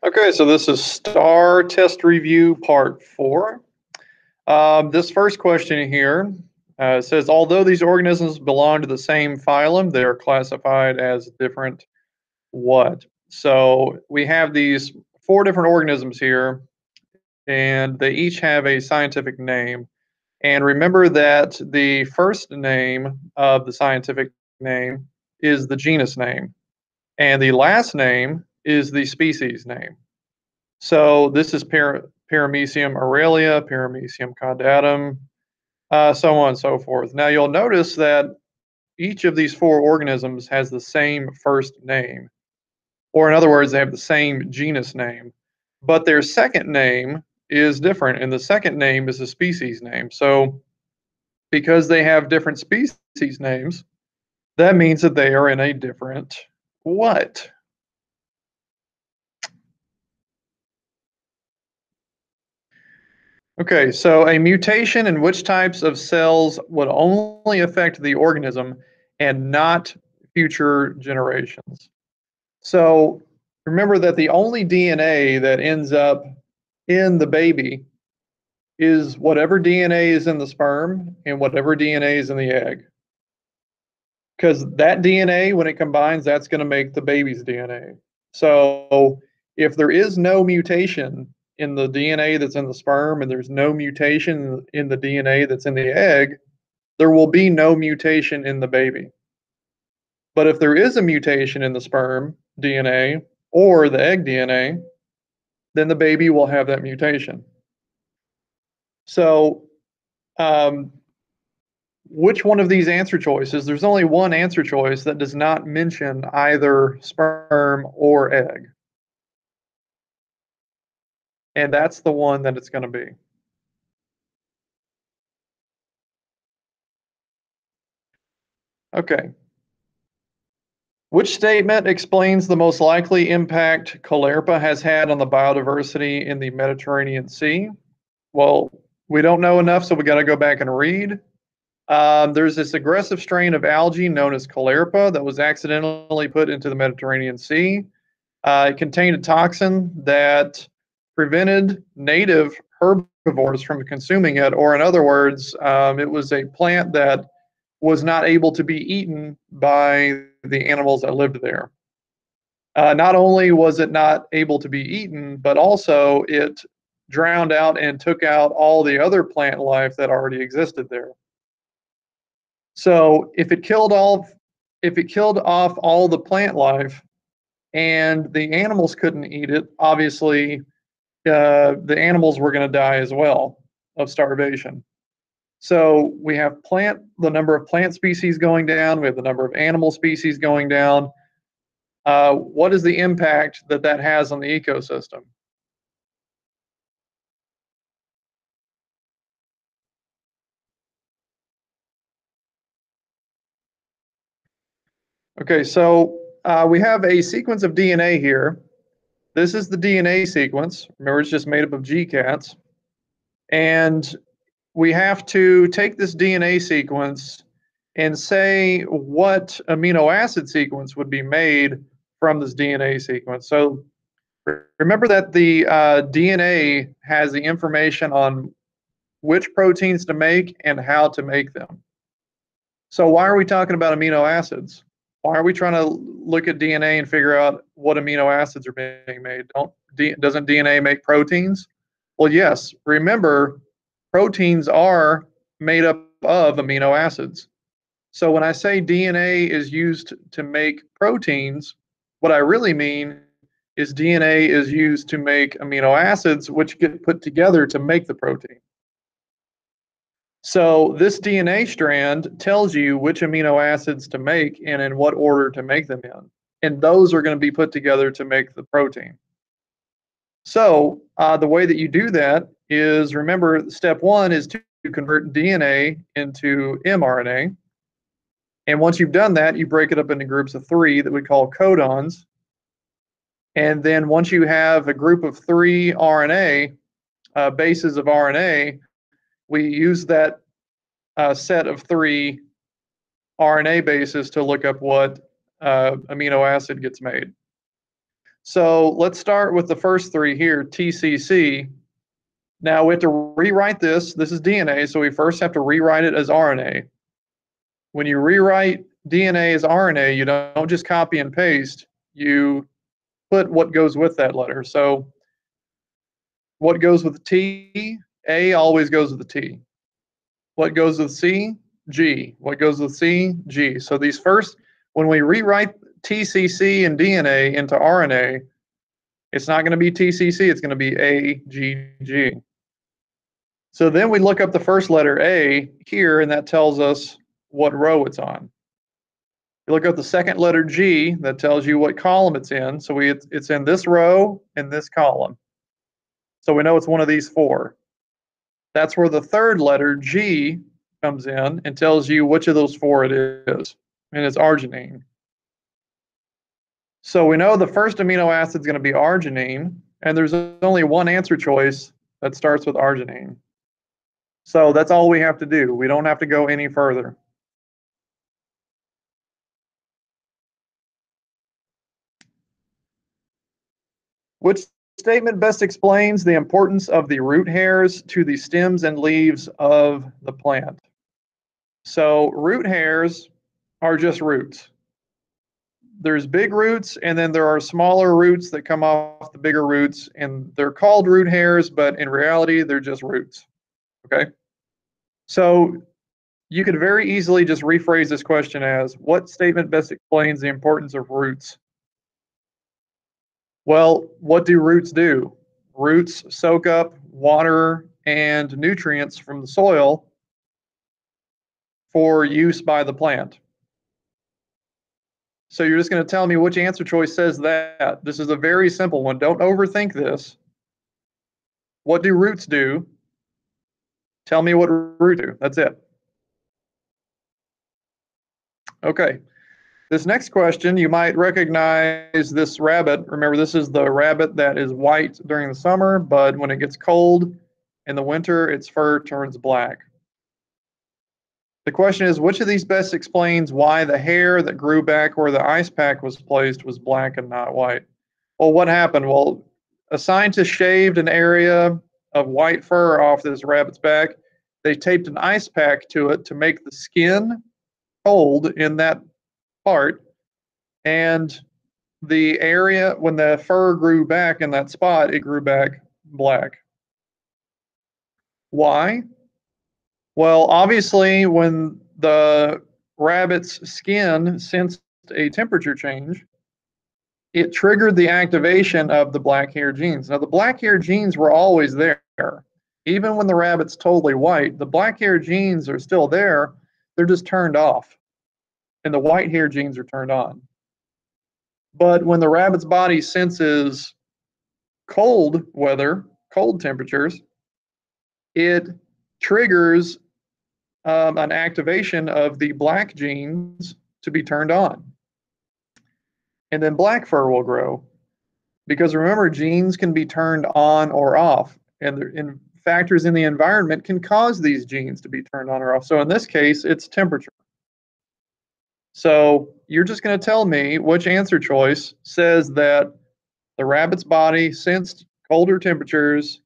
Okay, so this is STAAR test review part 4. This first question here says, although these organisms belong to the same phylum, they are classified as different what? So we have these 4 different organisms here, and they each have a scientific name. And remember that the first name of the scientific name is the genus name, and the last name is the species name. So this is Paramecium aurelia, Paramecium caudatum, so on and so forth. Now you'll notice that each of these 4 organisms has the same first name, or in other words, they have the same genus name, but their second name is different, and the second name is a species name. So because they have different species names, that means that they are in a different what? Okay, so a mutation in which types of cells would only affect the organism and not future generations. So remember that the only DNA that ends up in the baby is whatever DNA is in the sperm and whatever DNA is in the egg. Because that DNA, when it combines, that's going to make the baby's DNA. So if there is no mutation in the DNA that's in the sperm and there's no mutation in the DNA that's in the egg, there will be no mutation in the baby. But if there is a mutation in the sperm DNA or the egg DNA, then the baby will have that mutation. So, um, which one of these answer choices? There's only one answer choice that does not mention either sperm or egg, and that's the one that it's going to be. Okay. Which statement explains the most likely impact Caulerpa has had on the biodiversity in the Mediterranean Sea? Well, we don't know enough, so we got to go back and read. There's this aggressive strain of algae known as Caulerpa that was accidentally put into the Mediterranean Sea. It contained a toxin that prevented native herbivores from consuming it, or in other words, it was a plant that was not able to be eaten by the animals that lived there. Not only was it not able to be eaten, but also it drowned out and took out all the other plant life that already existed there. So if it killed off all the plant life and the animals couldn't eat it, obviously the animals were going to die as well of starvation. So we have the number of plant species going down. We have the number of animal species going down. What is the impact that that has on the ecosystem? Okay, so we have a sequence of DNA here. This is the DNA sequence. Remember, it's just made up of GCATs. And we have to take this DNA sequence and say what amino acid sequence would be made from this DNA sequence. So remember that the DNA has the information on which proteins to make and how to make them. So why are we talking about amino acids? Why are we trying to look at DNA and figure out what amino acids are being made? Doesn't DNA make proteins? Well, yes. Remember, proteins are made up of amino acids. So when I say DNA is used to make proteins, what I really mean is DNA is used to make amino acids, which get put together to make the protein. So this DNA strand tells you which amino acids to make and in what order to make them in. And those are going to be put together to make the protein. So the way that you do that is, remember, step one is to convert DNA into mRNA. And once you've done that, you break it up into groups of 3 that we call codons. And then once you have a group of 3 RNA, bases of RNA, we use that set of 3 RNA bases to look up what amino acid gets made. So let's start with the first three here, TCC. Now we have to rewrite this. This is DNA, so we first have to rewrite it as RNA. When you rewrite DNA as RNA, you don't just copy and paste, you put what goes with that letter. So what goes with the T? A always goes with the T. What goes with C? G. What goes with C? G. So these first, when we rewrite TCC and DNA into RNA, it's not going to be TCC, it's going to be AGG. So then we look up the first letter A here, and that tells us what row it's on. You look up the second letter G, that tells you what column it's in. So it's in this row and this column. So we know it's one of these four. That's where the third letter G comes in and tells you which of those four it is, and it's arginine. So we know the first amino acid is going to be arginine, and there's only one answer choice that starts with arginine. So that's all we have to do. We don't have to go any further. Which statement best explains the importance of the root hairs to the stems and leaves of the plant? So root hairs are just roots. There's big roots, and then there are smaller roots that come off the bigger roots, and they're called root hairs, but in reality, they're just roots. Okay? So you could very easily just rephrase this question as, what statement best explains the importance of roots? Well, what do roots do? Roots soak up water and nutrients from the soil for use by the plant. So you're just going to tell me which answer choice says that. This is a very simple one. Don't overthink this. What do roots do? Tell me what roots do. That's it. Okay. This next question, you might recognize this rabbit. Remember, this is the rabbit that is white during the summer, but when it gets cold in the winter, its fur turns black. The question is, which of these best explains why the hair that grew back where the ice pack was placed was black and not white? Well, what happened? Well, a scientist shaved an area of white fur off this rabbit's back. They taped an ice pack to it to make the skin cold in that part. And the area, when the fur grew back in that spot, it grew back black. Why? Well, obviously, when the rabbit's skin sensed a temperature change, it triggered the activation of the black hair genes. Now, the black hair genes were always there. Even when the rabbit's totally white, the black hair genes are still there. They're just turned off, and the white hair genes are turned on. But when the rabbit's body senses cold weather, cold temperatures, it triggers an activation of the black genes to be turned on. And then black fur will grow. Because remember, genes can be turned on or off, and factors in the environment can cause these genes to be turned on or off. So in this case, it's temperature. So you're just going to tell me which answer choice says that the rabbit's body sensed colder temperatures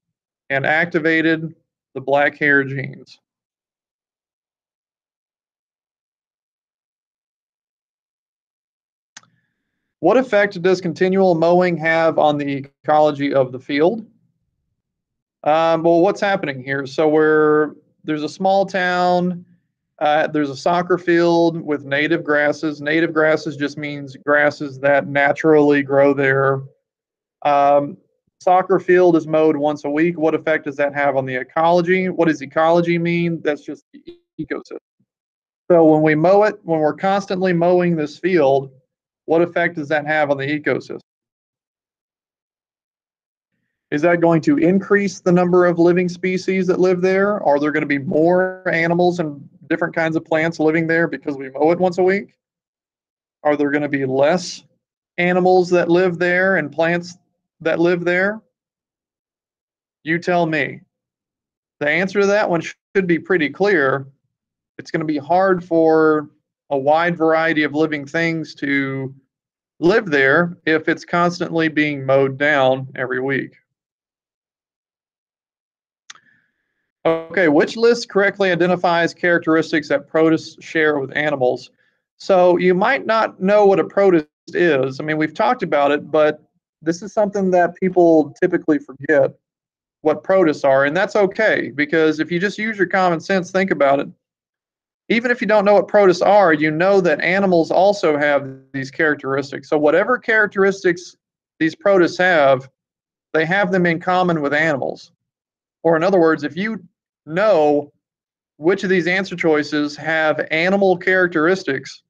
and activated the black hair genes. What effect does continual mowing have on the ecology of the field? Well, what's happening here? So there's a small town. There's a soccer field with native grasses. Native grasses just means grasses that naturally grow there. Soccer field is mowed once a week. What effect does that have on the ecology? What does ecology mean? That's just the ecosystem. So when we mow it, when we're constantly mowing this field, what effect does that have on the ecosystem? Is that going to increase the number of living species that live there? Are there going to be more animals and different kinds of plants living there because we mow it once a week? Are there going to be less animals that live there and plants that live there? You tell me. The answer to that one should be pretty clear. It's going to be hard for a wide variety of living things to live there if it's constantly being mowed down every week? Okay, which list correctly identifies characteristics that protists share with animals? So you might not know what a protist is. I mean, we've talked about it, but this is something that people typically forget what protists are, and that's okay because if you just use your common sense, think about it. Even if you don't know what protists are, you know that animals also have these characteristics. So whatever characteristics these protists have, they have them in common with animals. Or in other words, if you know which of these answer choices have animal characteristics,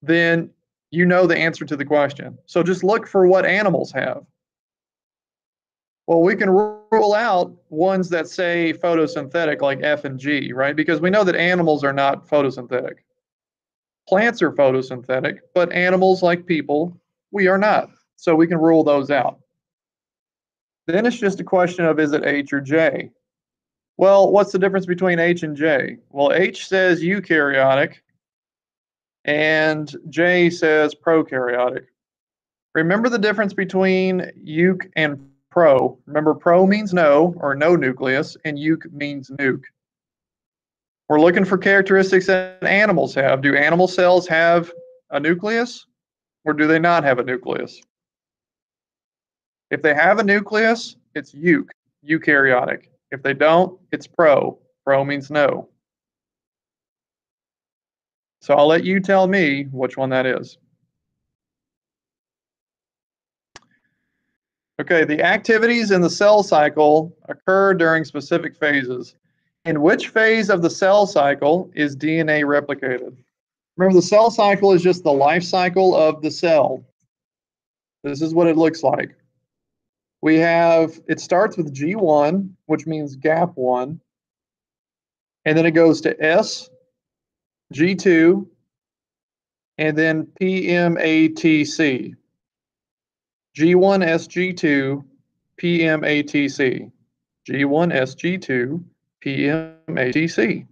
then you know the answer to the question. So just look for what animals have. Well, we can rule out ones that say photosynthetic, like F and G, right? Because we know that animals are not photosynthetic. Plants are photosynthetic, but animals like people, we are not. So we can rule those out. Then it's just a question of is it H or J? Well, what's the difference between H and J? Well, H says eukaryotic, and J says prokaryotic. Remember the difference between euc and pro. Remember, pro means no or no nucleus, and euc means nuke. We're looking for characteristics that animals have. Do animal cells have a nucleus, or do they not have a nucleus? If they have a nucleus, it's eukaryotic. If they don't, it's pro. Pro means no. So I'll let you tell me which one that is. Okay, the activities in the cell cycle occur during specific phases. In which phase of the cell cycle is DNA replicated? Remember, the cell cycle is just the life cycle of the cell. This is what it looks like. It starts with G1, which means gap 1, and then it goes to S, G2, and then PMATC. G1SG2 PMATC. G1SG2 PMATC.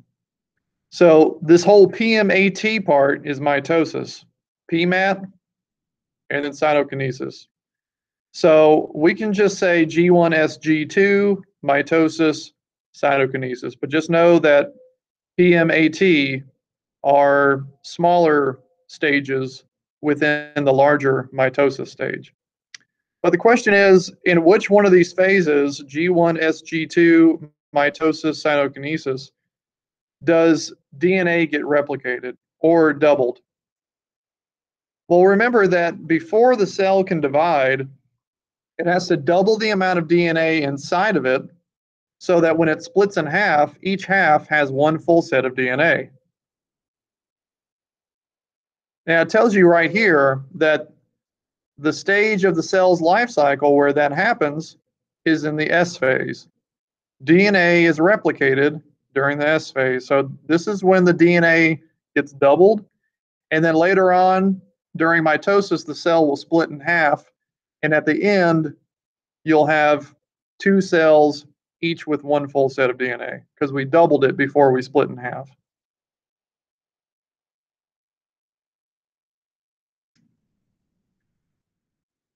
So this whole PMAT part is mitosis, PMAT, and then cytokinesis. So we can just say G1SG2, mitosis, cytokinesis, but just know that PMAT are smaller stages within the larger mitosis stage. But the question is, in which one of these phases, G1, SG2, mitosis, cytokinesis, does DNA get replicated or doubled? Well, remember that before the cell can divide, it has to double the amount of DNA inside of it so that when it splits in half, each half has one full set of DNA. Now, it tells you right here that the stage of the cell's life cycle where that happens is in the S phase. DNA is replicated during the S phase. So this is when the DNA gets doubled. And then later on, during mitosis, the cell will split in half. And at the end, you'll have two cells, each with one full set of DNA, because we doubled it before we split in half.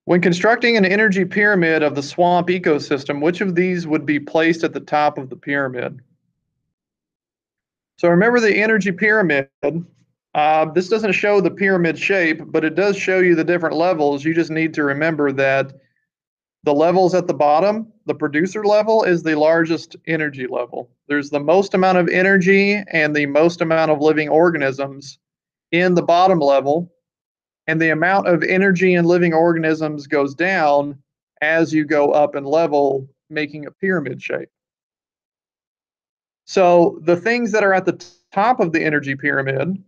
When constructing an energy pyramid of the swamp ecosystem, which of these would be placed at the top of the pyramid? So remember the energy pyramid. This doesn't show the pyramid shape, but it does show you the different levels. You just need to remember that the levels at the bottom, the producer level, is the largest energy level. There's the most amount of energy and the most amount of living organisms in the bottom level, and the amount of energy and living organisms goes down as you go up in level, making a pyramid shape. So the things that are at the top of the energy pyramid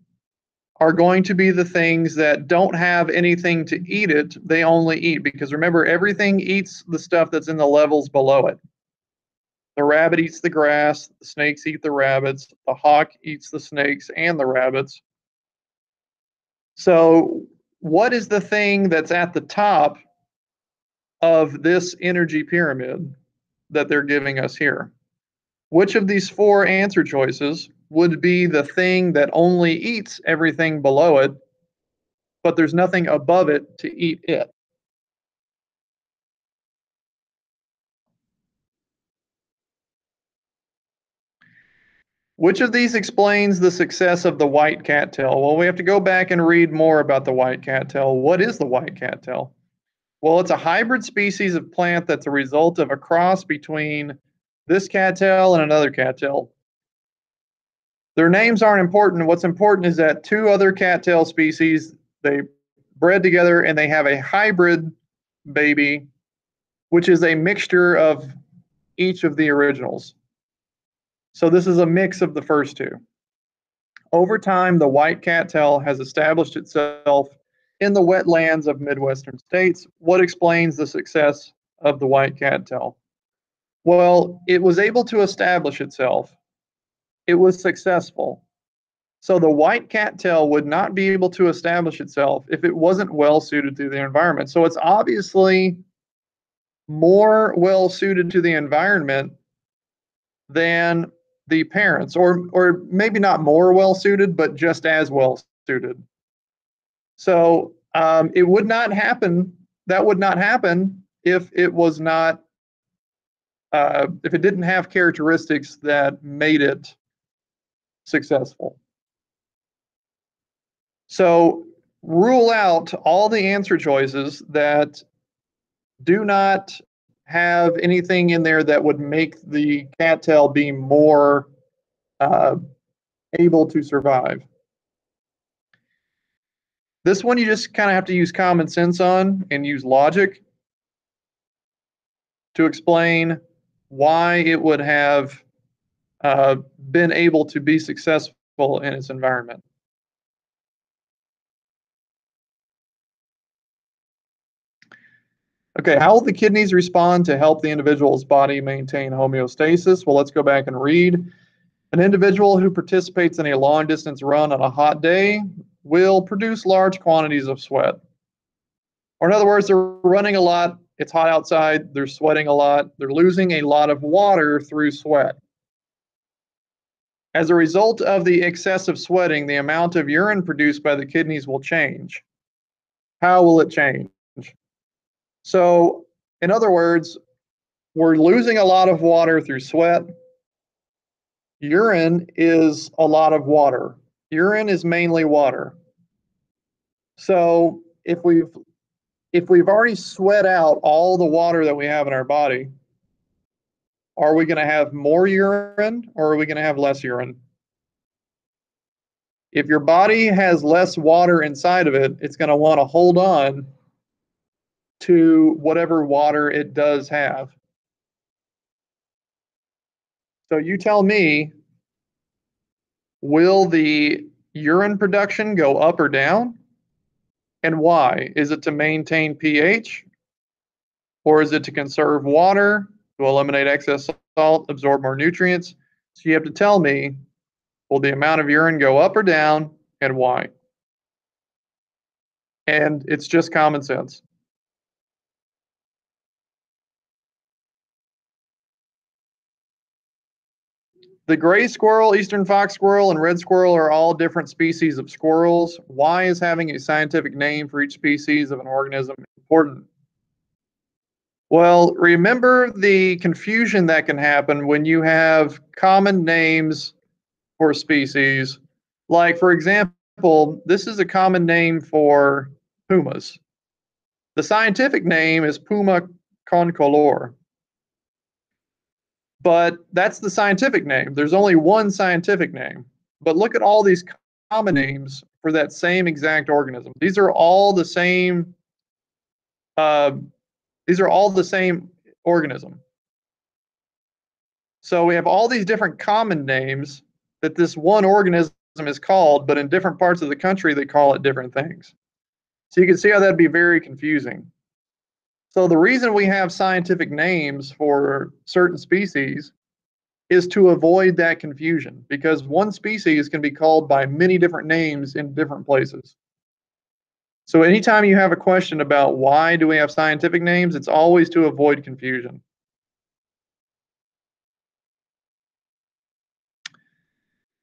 are going to be the things that don't have anything to eat it. They only eat, because remember, everything eats the stuff that's in the levels below it. The rabbit eats the grass, the snakes eat the rabbits, the hawk eats the snakes and the rabbits. So what is the thing that's at the top of this energy pyramid that they're giving us here? Which of these four answer choices would be the thing that only eats everything below it but there's nothing above it to eat it. Which of these explains the success of the white cattail? Well, we have to go back and read more about the white cattail. What is the white cattail? Well, it's a hybrid species of plant that's a result of a cross between this cattail and another cattail. Their names aren't important. What's important is that two other cattail species, they bred together and they have a hybrid baby, which is a mixture of each of the originals. So this is a mix of the first two. Over time, the white cattail has established itself in the wetlands of Midwestern states. What explains the success of the white cattail? Well, it was able to establish itself. It was successful. So the white cattail would not be able to establish itself if it wasn't well suited to the environment. So it's obviously more well suited to the environment than the parents, or maybe not more well suited, but just as well suited. So it would not happen. That would not happen if it was not, if it didn't have characteristics that made it successful. So rule out all the answer choices that do not have anything in there that would make the cattail be more able to survive. This one you just kind of have to use common sense on and use logic to explain why it would have been able to be successful in its environment. Okay, how will the kidneys respond to help the individual's body maintain homeostasis? Well, let's go back and read. An individual who participates in a long distance run on a hot day will produce large quantities of sweat. Or in other words, they're running a lot, it's hot outside, they're sweating a lot, they're losing a lot of water through sweat. As a result of the excessive sweating, the amount of urine produced by the kidneys will change. How will it change? So, in other words, we're losing a lot of water through sweat. Urine is a lot of water. Urine is mainly water. So, if we've already sweat out all the water that we have in our body, are we going to have more urine or are we going to have less urine? If your body has less water inside of it, it's going to want to hold on to whatever water it does have. So you tell me, will the urine production go up or down? And why? Is it to maintain pH? Or is it to conserve water, to eliminate excess salt, absorb more nutrients? So you have to tell me, will the amount of urine go up or down, and why? And it's just common sense. The gray squirrel, eastern fox squirrel, and red squirrel are all different species of squirrels. Why is having a scientific name for each species of an organism important? Well, remember the confusion that can happen when you have common names for species. Like, for example, this is a common name for pumas. The scientific name is Puma concolor. But that's the scientific name. There's only one scientific name. But look at all these common names for that same exact organism. These are all the same. These are all the same organism. So we have all these different common names that this one organism is called, but in different parts of the country they call it different things. So you can see how that'd be very confusing. So the reason we have scientific names for certain species is to avoid that confusion, because one species can be called by many different names in different places. So anytime you have a question about why do we have scientific names, it's always to avoid confusion.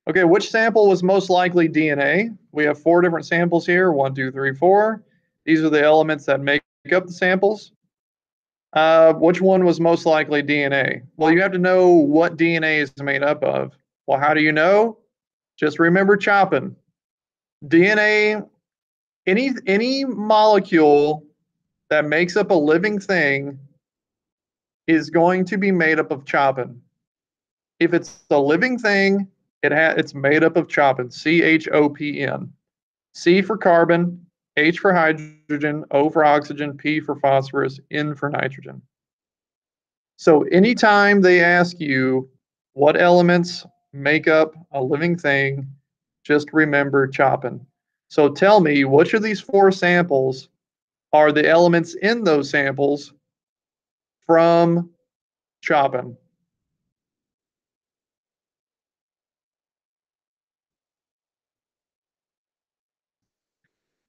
Okay, which sample was most likely DNA? We have 4 different samples here, 1, 2, 3, 4. These are the elements that make up the samples. Which one was most likely DNA? Well, you have to know what DNA is made up of. Well, how do you know? Just remember chopping. DNA, any molecule that makes up a living thing is going to be made up of chopping. If it's a living thing, it's made up of chopping. CHOPN. C for carbon, H for hydrogen, O for oxygen, P for phosphorus, N for nitrogen. So anytime they ask you what elements make up a living thing, just remember chopping. So tell me, which of these 4 samples are the elements in those samples from chopping?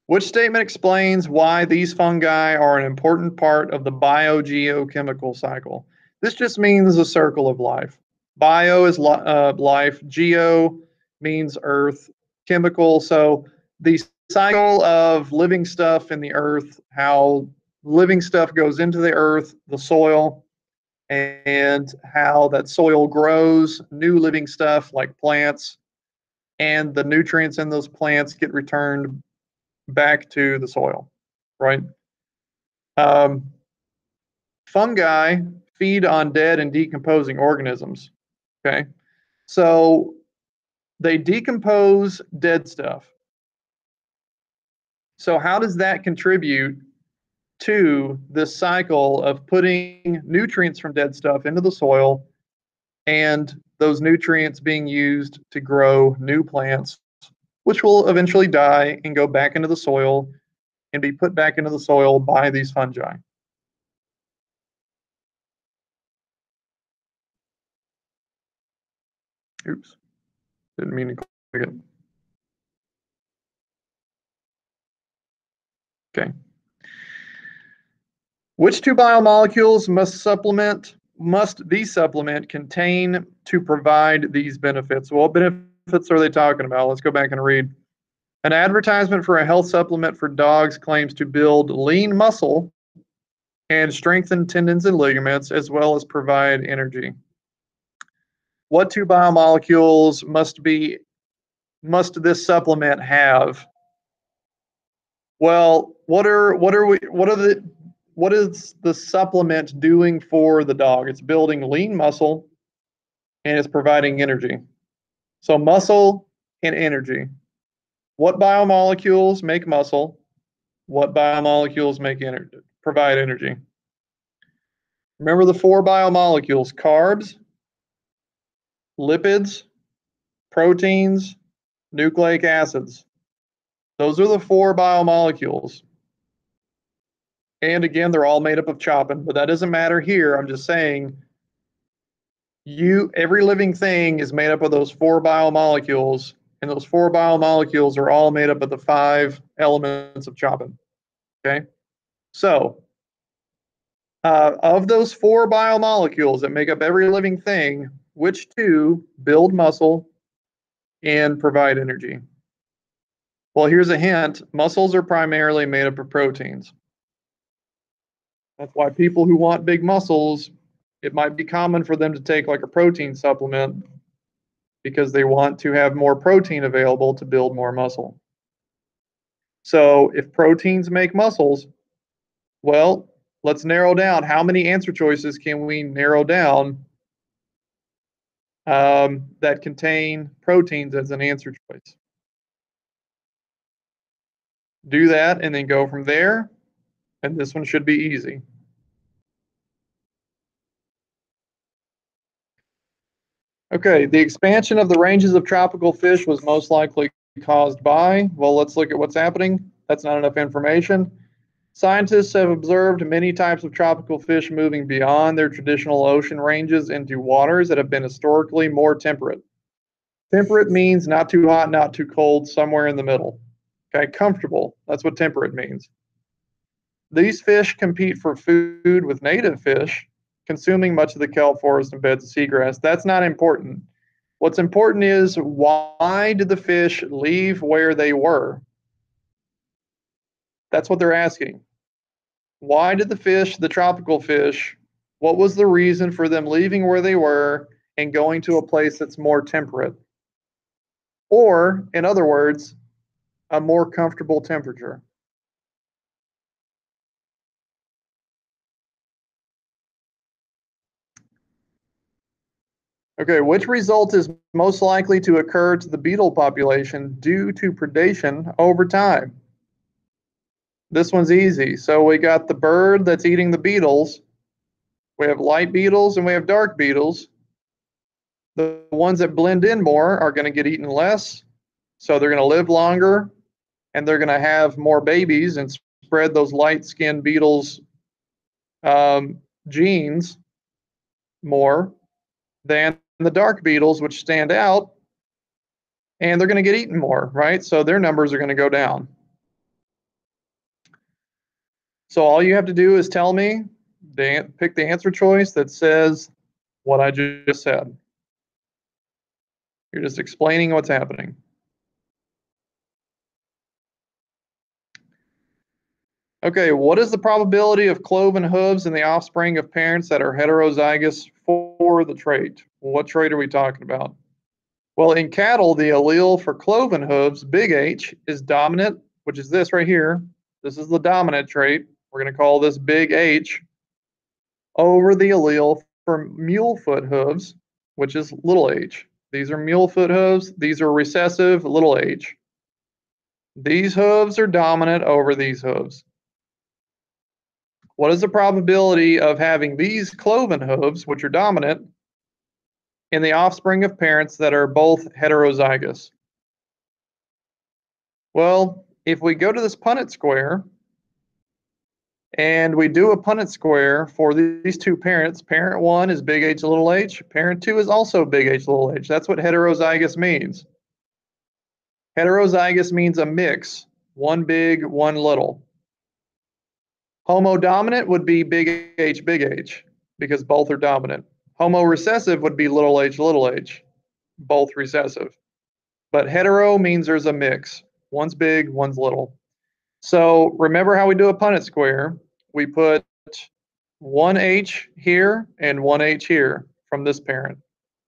Which statement explains why these fungi are an important part of the biogeochemical cycle? This just means the circle of life. Bio is life, geo means earth, chemical. So the cycle of living stuff in the earth, how living stuff goes into the earth, the soil, and how that soil grows new living stuff like plants, and the nutrients in those plants get returned back to the soil, right? Um, Fungi feed on dead and decomposing organisms. Okay, so they decompose dead stuff. So how does that contribute to this cycle of putting nutrients from dead stuff into the soil and those nutrients being used to grow new plants, which will eventually die and go back into the soil and be put back into the soil by these fungi? Oops, didn't mean to click it. Okay. Which 2 biomolecules must the supplement contain to provide these benefits? What benefits are they talking about? Let's go back and read. An advertisement for a health supplement for dogs claims to build lean muscle and strengthen tendons and ligaments, as well as provide energy. What 2 biomolecules must this supplement have? Well, what is the supplement doing for the dog? It's building lean muscle and it's providing energy. So muscle and energy. What biomolecules make muscle? What biomolecules provide energy? Remember the 4 biomolecules: carbs, lipids, proteins, nucleic acids. Those are the 4 biomolecules. And again, they're all made up of chopping, but that doesn't matter here. I'm just saying every living thing is made up of those 4 biomolecules, and those 4 biomolecules are all made up of the 5 elements of chopping. Okay, so of those 4 biomolecules that make up every living thing, which 2 build muscle and provide energy? Well, here's a hint: muscles are primarily made up of proteins. That's why people who want big muscles, it might be common for them to take like a protein supplement because they want to have more protein available to build more muscle. So if proteins make muscles, well, let's narrow down. How many answer choices can we narrow down that contain proteins as an answer choice? Do that and then go from there. And this one should be easy. Okay, the expansion of the ranges of tropical fish was most likely caused by, well, let's look at what's happening. That's not enough information. Scientists have observed many types of tropical fish moving beyond their traditional ocean ranges into waters that have been historically more temperate. Temperate means not too hot, not too cold, somewhere in the middle. Okay, comfortable. That's what temperate means. These fish compete for food with native fish, consuming much of the kelp forest and beds of seagrass. That's not important. What's important is, why did the fish leave where they were? That's what they're asking. Why did the fish, the tropical fish, what was the reason for them leaving where they were and going to a place that's more temperate? Or, in other words, a more comfortable temperature. Okay, which result is most likely to occur to the beetle population due to predation over time? This one's easy. So we got the bird that's eating the beetles. We have light beetles and we have dark beetles. The ones that blend in more are going to get eaten less. So they're going to live longer and they're going to have more babies and spread those light skinned beetles' genes more than the dark beetles, which stand out, and they're going to get eaten more, right? So their numbers are going to go down. So all you have to do is tell me, pick the answer choice that says what I just said. You're just explaining what's happening. Okay, what is the probability of cloven hooves in the offspring of parents that are heterozygous for the trait? What trait are we talking about? Well, in cattle, the allele for cloven hooves, big H, is dominant, which is this right here. This is the dominant trait. We're going to call this big H, over the allele for mule foot hooves, which is little h. These are mule foot hooves. These are recessive, little h. These hooves are dominant over these hooves. What is the probability of having these cloven hooves, which are dominant, in the offspring of parents that are both heterozygous? Well, if we go to this Punnett square and we do a Punnett square for these two parents, parent one is big H little h, parent two is also big H little h. That's what heterozygous means. Heterozygous means a mix, one big, one little. Homodominant would be big H, because both are dominant. Homorecessive would be little h, both recessive. But hetero means there's a mix. One's big, one's little. So remember how we do a Punnett square? We put one H here and one H here from this parent.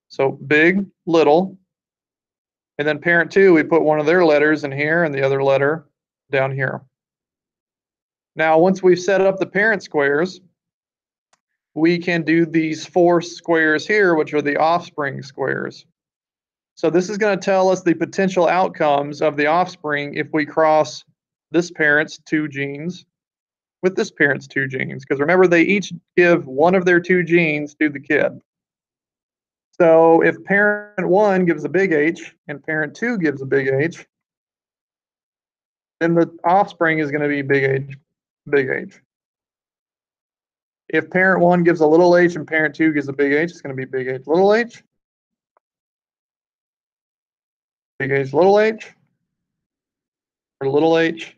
So big, little. And then parent two, we put one of their letters in here and the other letter down here. Now, once we've set up the parent squares, we can do these four squares here, which are the offspring squares. So this is going to tell us the potential outcomes of the offspring if we cross this parent's two genes with this parent's two genes. Because remember, they each give one of their two genes to the kid. So if parent one gives a big H and parent two gives a big H, then the offspring is going to be big H, big H. If parent one gives a little h and parent two gives a big H, it's going to be big H, little h, big H, little h, or little h,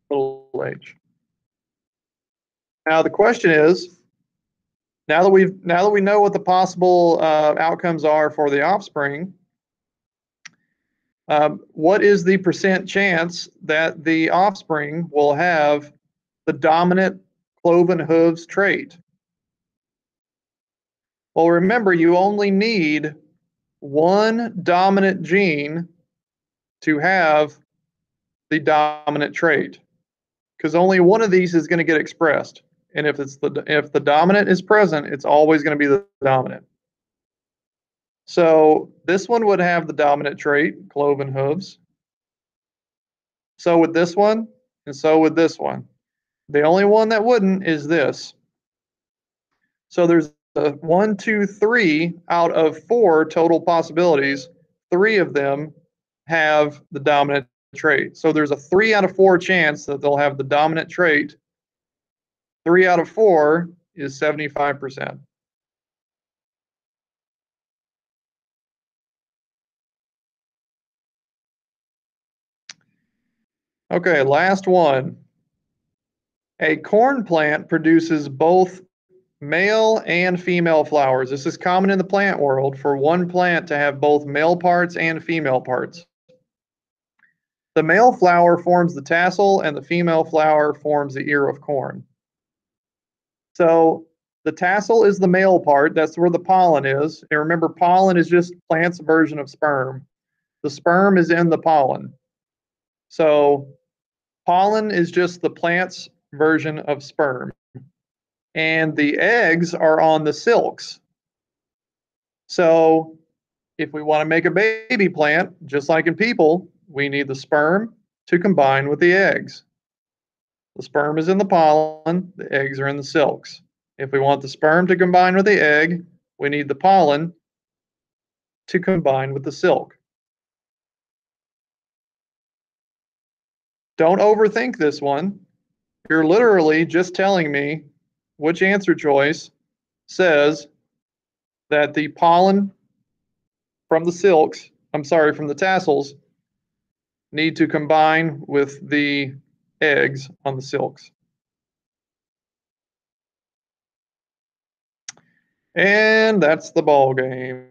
little h. Now the question is, now that we know what the possible outcomes are for the offspring, what is the percent chance that the offspring will have the dominant cloven hooves trait? Well, remember, you only need one dominant gene to have the dominant trait, because only one of these is going to get expressed. And if the dominant is present, it's always going to be the dominant. So this one would have the dominant trait, cloven hooves. So would this one, and so would this one. The only one that wouldn't is this. So there's a 1, 2, 3 out of 4 total possibilities. 3 of them have the dominant trait. So there's a 3 out of 4 chance that they'll have the dominant trait. 3 out of 4 is 75%. Okay, last one. A corn plant produces both male and female flowers. This is common in the plant world for one plant to have both male parts and female parts. The male flower forms the tassel and the female flower forms the ear of corn. So the tassel is the male part. That's where the pollen is. And remember, pollen is just plant's version of sperm. The sperm is in the pollen. So pollen is just the plant's version of sperm. And the eggs are on the silks. So if we want to make a baby plant, just like in people, we need the sperm to combine with the eggs. The sperm is in the pollen, the eggs are in the silks. If we want the sperm to combine with the egg, we need the pollen to combine with the silk. Don't overthink this one. You're literally just telling me which answer choice says that the pollen from the silks, from the tassels, need to combine with the eggs on the silks. And that's the ball game.